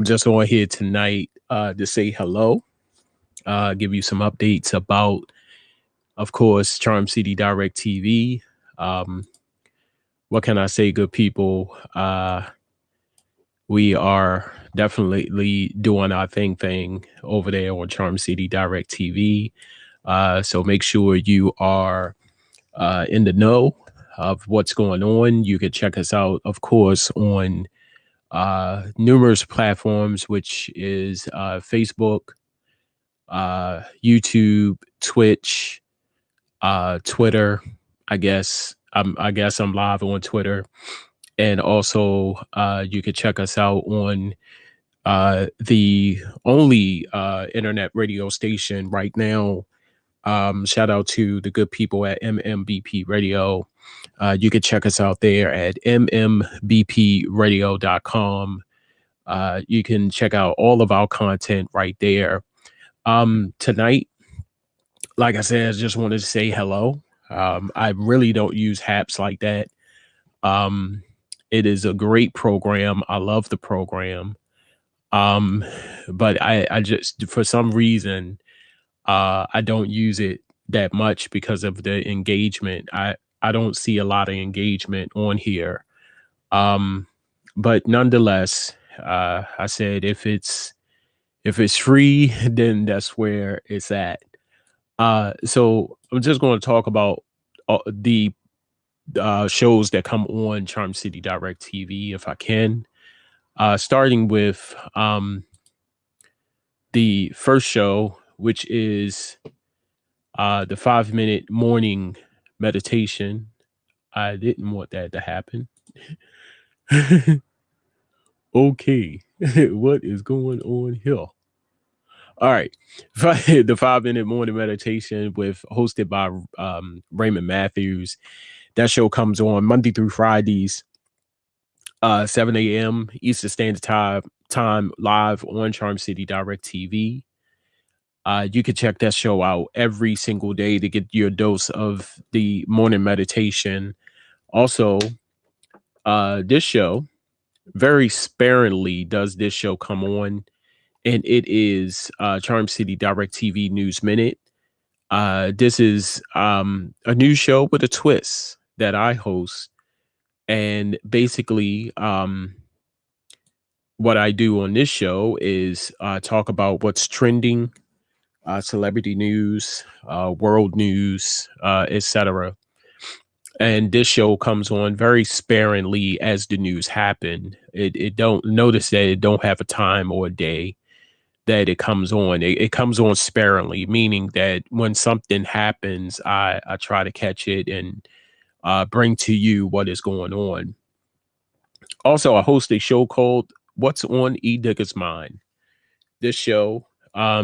I'm just on here tonight to say hello, give you some updates about, of course, Charm City Direct TV. Um, what can I say, good people? We are definitely doing our thing over there on Charm City Direct TV. So make sure you are in the know of what's going on. You can check us out, of course, on numerous platforms, which is Facebook, YouTube, Twitch, Twitter. I guess I'm live on Twitter, and also you can check us out on the only internet radio station right now. Shout out to the good people at MMBP Radio. You can check us out there at mmbpradio.com. You can check out all of our content right there. Tonight, like I said, I just wanted to say hello. I really don't use apps like that. Um, it is a great program. I love the program. Um, but I just, for some reason, I don't use it that much because of the engagement. I don't see a lot of engagement on here. Um, but nonetheless, I said if it's free, then that's where it's at. So I'm just going to talk about the shows that come on Charm City Direct TV, if I can. Starting with the first show, which is the 5 minute morning meditation. I didn't want that to happen. Okay, what is going on here? All right, the 5 minute morning meditation with hosted by Raymond Matthews. That show comes on Monday through Fridays, 7 a.m. Eastern Standard Time, live on Charm City Direct TV. You can check that show out every single day to get your dose of the morning meditation. Also, this show, very sparingly does this show come on, and it is Charm City Direct TV News Minute. This is a new show with a twist that I host. And basically, what I do on this show is talk about what's trending, celebrity news, world news, etc. And this show comes on very sparingly as the news happen. It don't notice that it don't have a time or a day that it comes on. It comes on sparingly, meaning that when something happens, I try to catch it and bring to you what is going on. Also, I host a show called What's on E. Digger's Mind. This show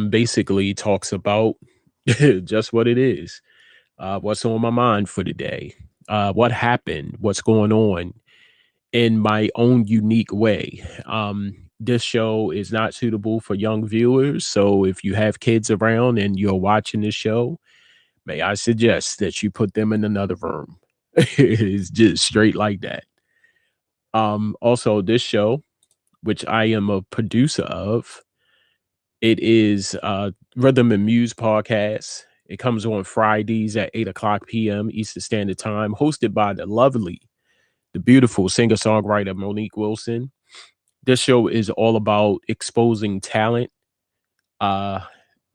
basically talks about just what it is, what's on my mind for the day, what happened, what's going on in my own unique way. This show is not suitable for young viewers. So if you have kids around and you're watching this show, may I suggest that you put them in another room. It's just straight like that. Also, this show, which I am a producer of, it is Rhythm and Muse podcast. It comes on Fridays at 8 o'clock p.m. Eastern Standard Time, hosted by the lovely, the beautiful singer-songwriter Monique Wilson. This show is all about uh,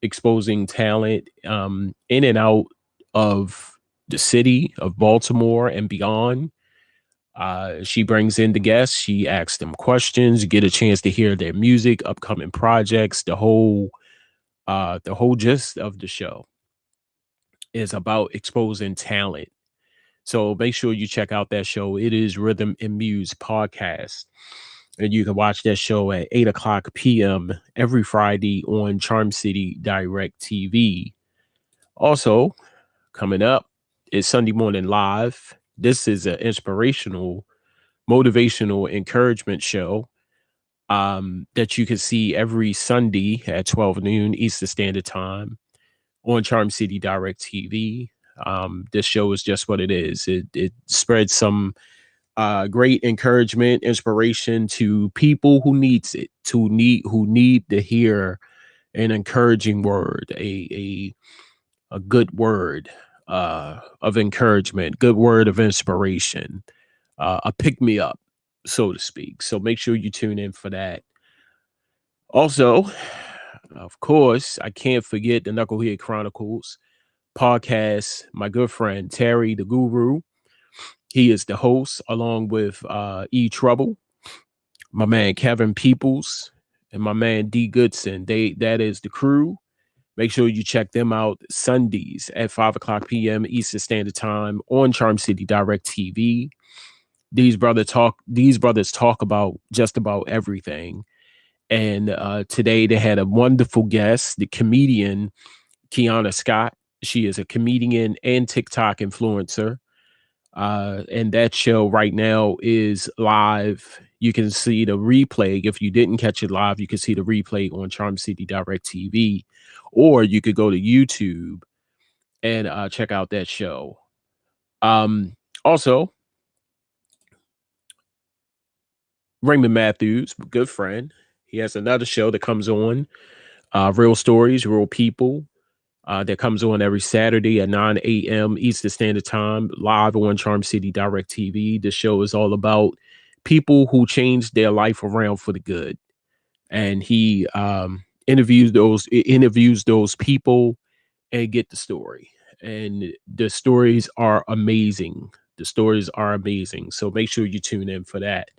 exposing talent in and out of the city of Baltimore and beyond. She brings in the guests. She asks them questions. You get a chance to hear their music, upcoming projects. The whole gist of the show is about exposing talent. So make sure you check out that show. It is Rhythm and Muse podcast, and you can watch that show at 8 o'clock p.m. every Friday on Charm City Direct TV. Also, coming up is Sunday Morning Live. This is an inspirational, motivational encouragement show that you can see every Sunday at 12 noon Eastern Standard Time on Charm City Direct TV. This show is just what it is. It spreads some great encouragement, inspiration to people who needs it, who need to hear an encouraging word, a good word of encouragement, good word of inspiration, a pick me up, so to speak. So make sure you tune in for that. Also, of course, I can't forget the Knucklehead Chronicles podcast. My good friend Terry the Guru, he is the host, along with E Trouble, my man Kevin Peoples, and my man D Goodson. That is the crew. Make sure you check them out Sundays at 5 o'clock p.m. Eastern Standard Time on Charm City Direct TV. These brothers talk about just about everything. And today they had a wonderful guest, the comedian Kiana Scott. She is a comedian and TikTok influencer. And that show right now is live. You can see the replay. If you didn't catch it live, you can see the replay on Charm City Direct TV, or you could go to YouTube and check out that show. Also, Raymond Matthews, good friend, he has another show that comes on, Real Stories, Real People, that comes on every Saturday at 9 a.m. Eastern Standard Time, live on Charm City Direct TV. The show is all about people who changed their life around for the good. And he interviews those people and get the story. And the stories are amazing. The stories are amazing. So make sure you tune in for that.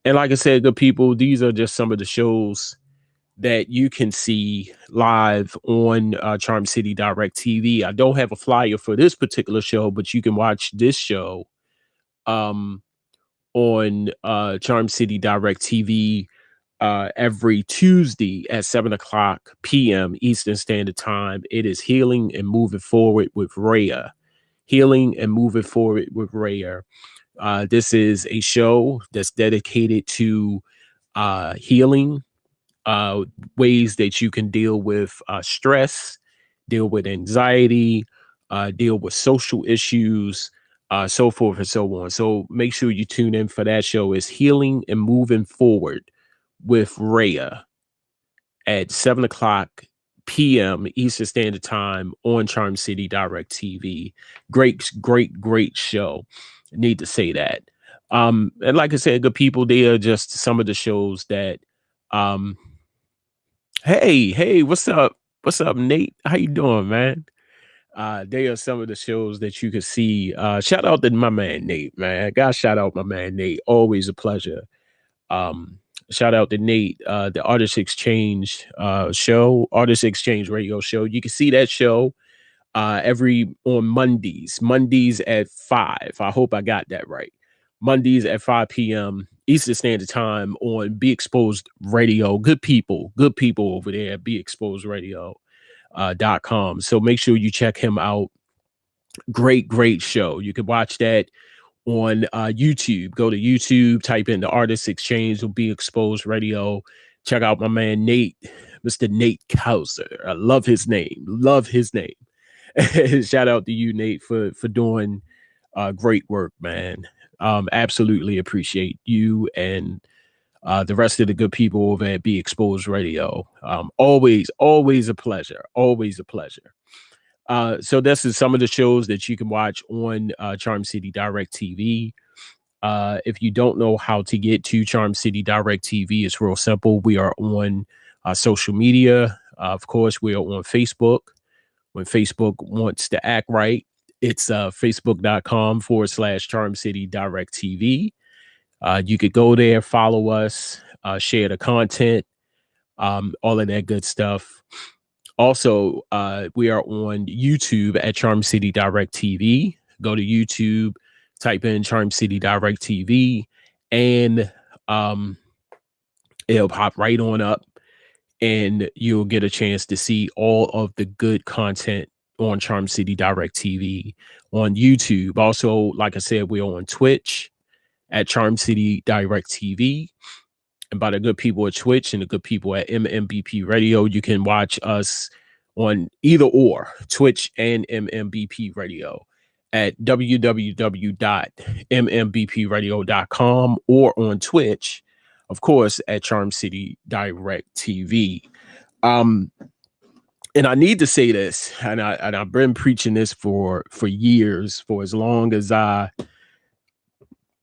And like I said, good people, these are just some of the shows that you can see live on Charm City Direct TV. I don't have a flyer for this particular show, but you can watch this show um, on Charm City Direct TV every Tuesday at 7 o'clock p.m. Eastern Standard Time. It is Healing and Moving Forward with Raya. Healing and Moving Forward with Raya. This is a show that's dedicated to healing, ways that you can deal with stress, deal with anxiety, deal with social issues, so forth and so on. So make sure you tune in for that show. It's Healing and Moving Forward with Raya at 7 o'clock p.m. Eastern Standard Time on Charm City Direct TV. Great show. Need to say that. And like I said, good people, they are just some of the shows that hey, what's up? What's up, Nate? How you doing, man? They are some of the shows that you can see. Shout out to my man Nate, man. I gotta shout out my man Nate. Always a pleasure. Shout out to Nate, the Artist Exchange show, Artist Exchange radio show. You can see that show every on Mondays at 5. I hope I got that right. Mondays at 5 p.m. Eastern Standard Time on Be Exposed Radio. Good people over there at BeExposedRadio.com. So make sure you check him out. Great show. You can watch that on YouTube. Go to YouTube, type in the Artist Exchange or Be Exposed Radio. Check out my man Nate, Mr. Nate Kauser. I love his name. Shout out to you, Nate, for doing great work, man. Absolutely appreciate you and the rest of the good people over at Be Exposed Radio. Always a pleasure. So this is some of the shows that you can watch on Charm City Direct TV. If you don't know how to get to Charm City Direct TV, it's real simple. We are on social media. Of course, we are on Facebook. When Facebook wants to act right, it's facebook.com/Charm City Direct TV. You could go there, follow us, share the content, all of that good stuff. Also, we are on YouTube at Charm City Direct TV. Go to YouTube, type in Charm City Direct TV, and it'll pop right on up, and you'll get a chance to see all of the good content on Charm City Direct TV on YouTube. Also, like I said, we're on Twitch at Charm City Direct TV. And by the good people at Twitch and the good people at MMBP Radio, you can watch us on either or, Twitch and MMBP Radio. at www.mmbpradio.com or on Twitch, of course, at Charm City Direct TV. Um, and I need to say this, and I've been preaching this for years, for as long as I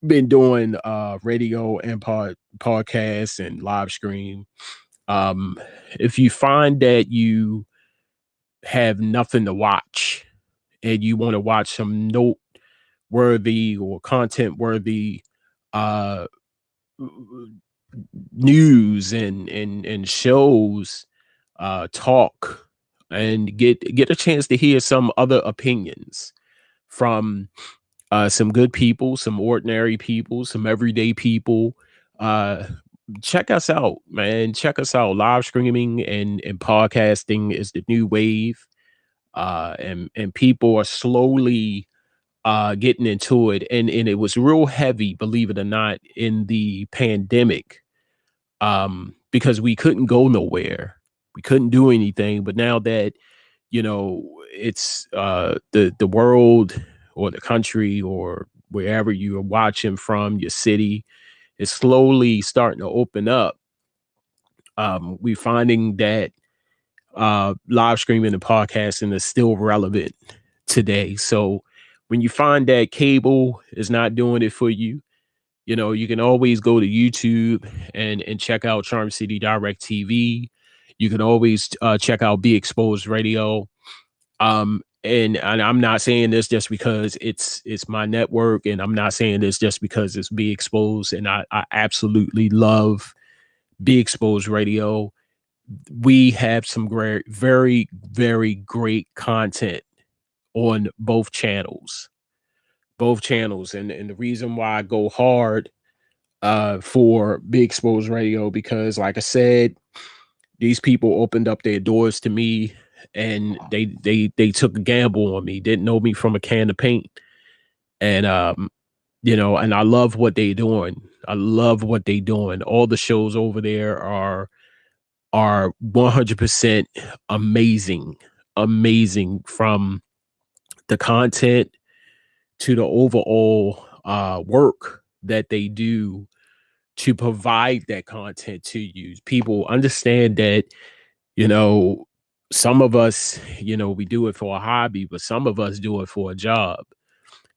been doing radio and podcasts and live stream. Um, if you find that you have nothing to watch and you want to watch some noteworthy or content worthy uh news and shows, talk, and get a chance to hear some other opinions from some good people, some ordinary people, some everyday people. Uh, Check us out, man. Check us out. Live streaming and podcasting is the new wave. And people are slowly getting into it. And it was real heavy, believe it or not, in the pandemic, because we couldn't go nowhere. We couldn't do anything. But now that, it's the world or the country or wherever you are watching from, your city is slowly starting to open up. We're finding that live streaming and podcasting is still relevant today. So when you find that cable is not doing it for you, you can always go to YouTube and check out Charm City Direct TV. You can always check out Be Exposed Radio. And I'm not saying this just because it's my network, and I'm not saying this just because it's Be Exposed. And I absolutely love Be Exposed Radio. We have some great, very, very great content on both channels. And the reason why I go hard for Big Exposed Radio, because like I said, these people opened up their doors to me, and they took a gamble on me, didn't know me from a can of paint. And and I love what they doing. I love what they doing. All the shows over there are 100% amazing. Amazing, from the content to the overall work that they do to provide that content to you. People understand that, you know, some of us, we do it for a hobby, but some of us do it for a job.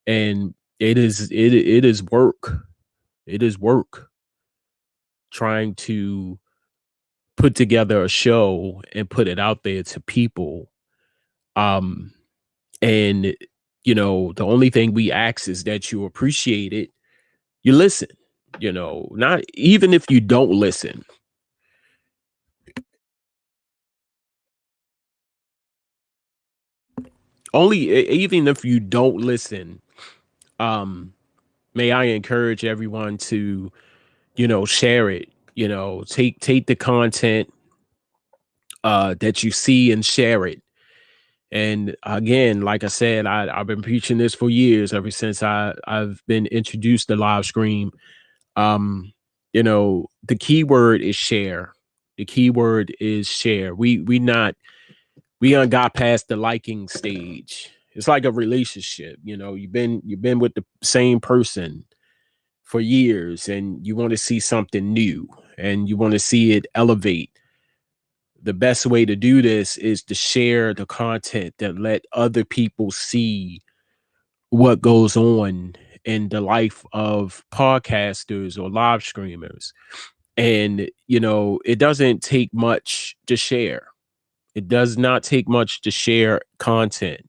And it is work. It is work trying to put together a show and put it out there to people. Um and the only thing we ask is that you appreciate it, you listen, not even if you don't listen. Even if you don't listen, um may I encourage everyone to, share it, take the content that you see and share it. And again, like I said, I've been preaching this for years, ever since I've been introduced to live stream. The key word is share. The key word is share. We done got past the liking stage. It's like a relationship. You've been with the same person for years, and you want to see something new, and you want to see it elevate. The best way to do this is to share the content that let other people see what goes on in the life of podcasters or live streamers. And it doesn't take much to share. It does not take much to share content.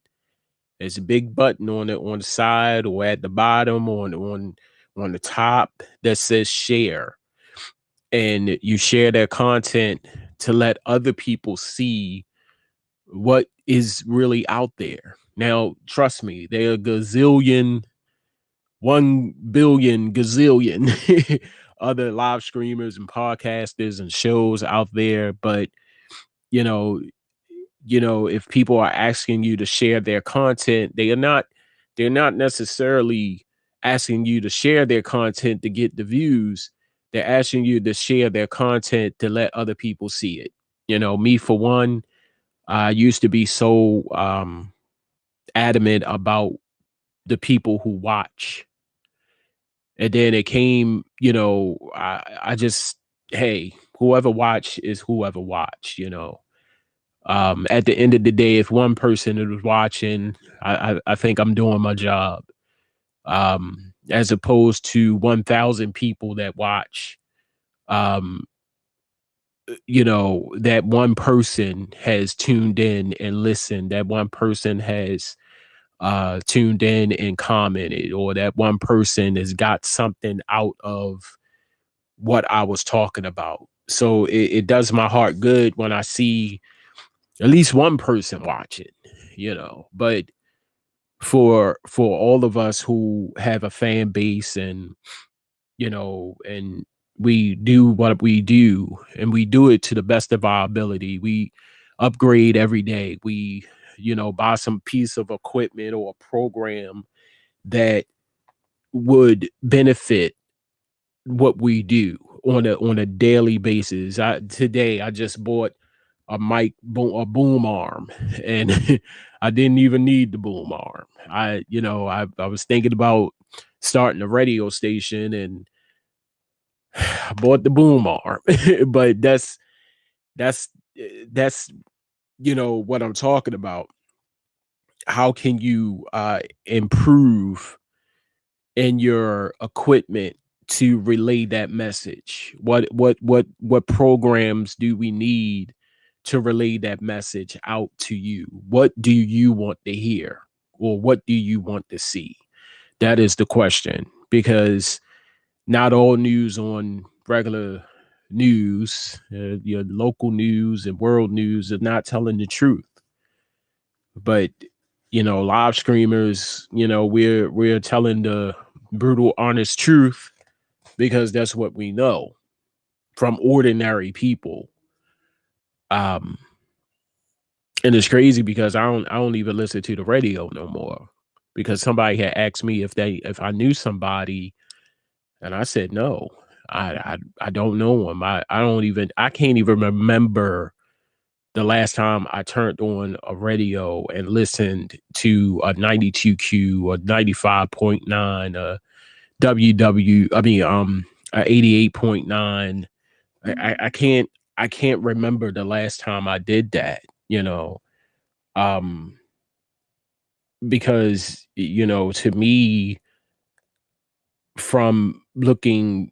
There's a big button on the side or at the bottom or on the top that says share. And you share that content to let other people see what is really out there. Now, trust me, there are gazillion, 1 billion gazillion other live streamers and podcasters and shows out there. But, you know, if people are asking you to share their content, they're not necessarily asking you to share their content to get the views. They're asking you to share their content to let other people see it. Me for one, I used to be so adamant about the people who watch. And then it came, I just, hey, whoever watch is whoever watch, at the end of the day, if one person is watching, I think I'm doing my job. As opposed to 1,000 people that watch, um, that one person has tuned in and listened, that one person has tuned in and commented, or that one person has got something out of what I was talking about. So it does my heart good when I see at least one person watch it, But for all of us who have a fan base, and we do what we do, and we do it to the best of our ability. We upgrade every day. We, buy some piece of equipment or a program that would benefit what we do on a daily basis. Today I just bought a boom arm, and I didn't even need the boom arm. I was thinking about starting a radio station, and I bought the boom arm. But that's that's what I'm talking about. How can you improve in your equipment to relay that message? What programs do we need to relay that message out to you? What do you want to hear, or what do you want to see? That is the question, because not all news on regular news, your local news and world news, is not telling the truth. But live streamers, we're telling the brutal, honest truth, because that's what we know from ordinary people. Um, and it's crazy because I don't even listen to the radio no more, because somebody had asked me if I knew somebody, and I said no. I don't know him. I can't even remember the last time I turned on a radio and listened to a 92Q or 95.9, a 88.9. I can't remember the last time I did that, um, because, to me, from looking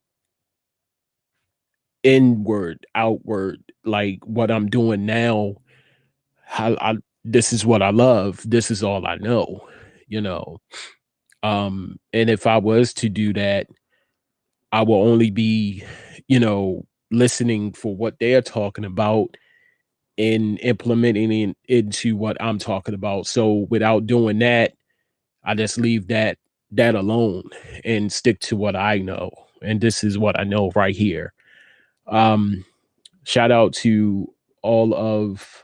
inward, outward, like what I'm doing now, this is what I love. This is all I know, you know. And if I was to do that, I will only be, listening for what they're talking about and implementing it into what I'm talking about. So without doing that, I just leave that alone and stick to what I know. And this is what I know right here. Um, Shout out to all of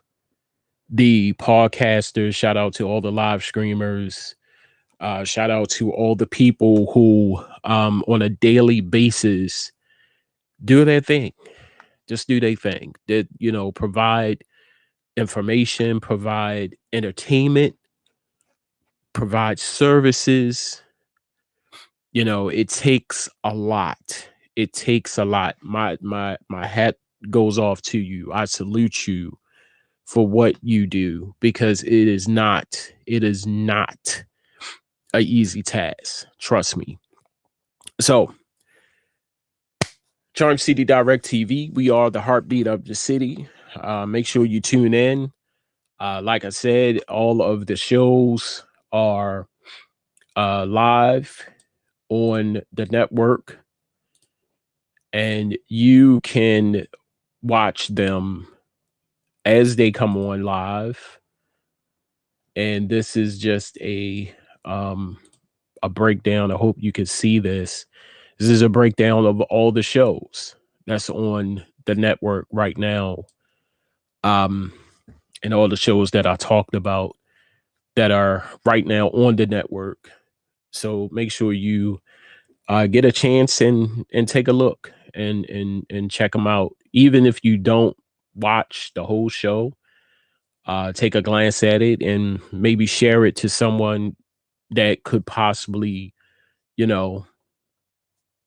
the podcasters, shout out to all the live streamers, shout out to all the people who on a daily basis do their thing. Just do their thing. That, provide information, provide entertainment, provide services. It takes a lot. It takes a lot. My hat goes off to you. I salute you for what you do, because it is not a easy task. Trust me. So, Charm City Direct TV, we are the heartbeat of the city. Make sure you tune in. Like I said, all of the shows are live on the network, and you can watch them as they come on live. And this is just a breakdown. I hope you can see this. This is a breakdown of all the shows that's on the network right now. Um, and all the shows that I talked about that are right now on the network. So make sure you get a chance and take a look and check them out. Even if you don't watch the whole show, take a glance at it and maybe share it to someone that could possibly, you know,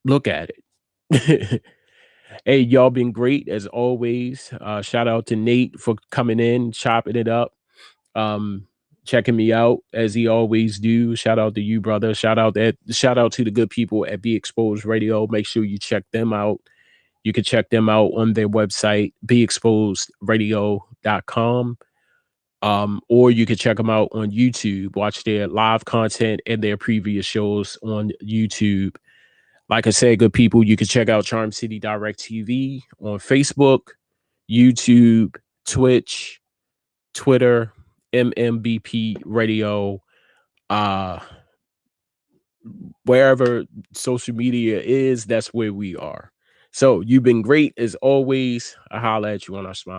look at it. Hey, y'all been great as always. Shout out to Nate for coming in, chopping it up, um, checking me out as he always do. Shout out to you, brother. Shout out to the good people at Be Exposed Radio. Make sure you check them out. You can check them out on their website, beexposedradio.com. Or you can check them out on YouTube, watch their live content and their previous shows on YouTube. Like I said, good people, you can check out Charm City Direct TV on Facebook, YouTube, Twitch, Twitter, MMBP Radio, uh, wherever social media is, that's where we are. So you've been great as always. I holla at you on our smile.